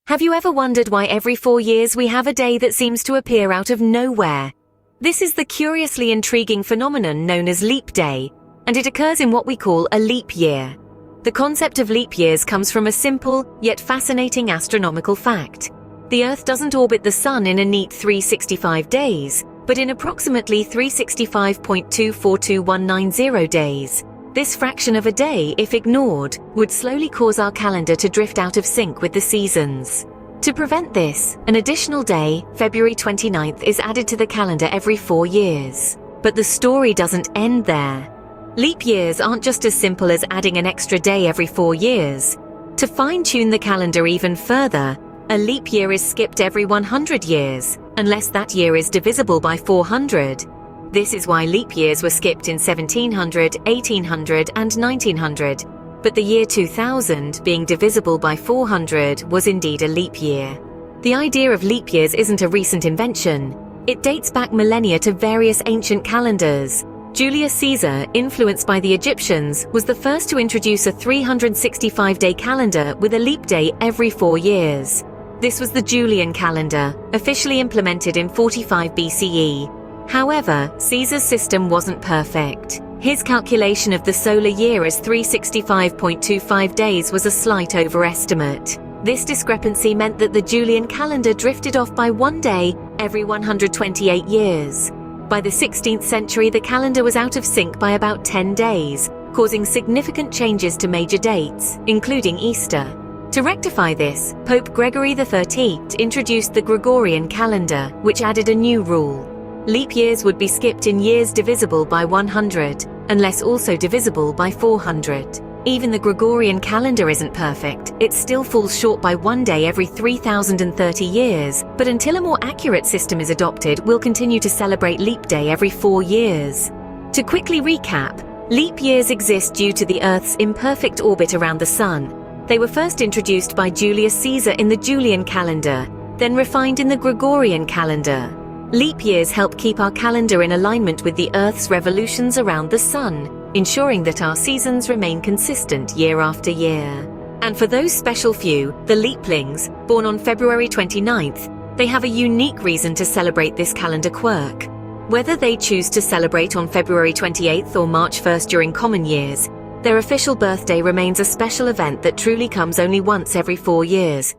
Have you ever wondered why every 4 years we have a day that seems to appear out of nowhere? This is the curiously intriguing phenomenon known as leap day, and it occurs in what we call a leap year. The concept of leap years comes from a simple, yet fascinating astronomical fact. The Earth doesn't orbit the Sun in a neat 365 days, but in approximately 365.242190 days. This fraction of a day, if ignored, would slowly cause our calendar to drift out of sync with the seasons. To prevent this, an additional day, February 29th, is added to the calendar every 4 years. But the story doesn't end there. Leap years aren't just as simple as adding an extra day every 4 years. To fine-tune the calendar even further, a leap year is skipped every 100 years, unless that year is divisible by 400. This is why leap years were skipped in 1700, 1800, and 1900. But the year 2000, being divisible by 400, was indeed a leap year. The idea of leap years isn't a recent invention. It dates back millennia to various ancient calendars. Julius Caesar, influenced by the Egyptians, was the first to introduce a 365-day calendar with a leap day every 4 years. This was the Julian calendar, officially implemented in 45 BCE. However, Caesar's system wasn't perfect. His calculation of the solar year as 365.25 days was a slight overestimate. This discrepancy meant that the Julian calendar drifted off by 1 day every 128 years. By the 16th century, the calendar was out of sync by about 10 days, causing significant changes to major dates, including Easter. To rectify this, Pope Gregory XIII introduced the Gregorian calendar, which added a new rule. Leap years would be skipped in years divisible by 100, unless also divisible by 400. Even the Gregorian calendar isn't perfect. It still falls short by 1 day every 3,030 years, but until a more accurate system is adopted, we'll continue to celebrate leap day every 4 years. To quickly recap, leap years exist due to the Earth's imperfect orbit around the Sun. They were first introduced by Julius Caesar in the Julian calendar, then refined in the Gregorian calendar. Leap years help keep our calendar in alignment with the Earth's revolutions around the Sun, ensuring that our seasons remain consistent year after year. And for those special few, the Leaplings, born on February 29th, they have a unique reason to celebrate this calendar quirk. Whether they choose to celebrate on February 28th or March 1st during common years, their official birthday remains a special event that truly comes only once every 4 years.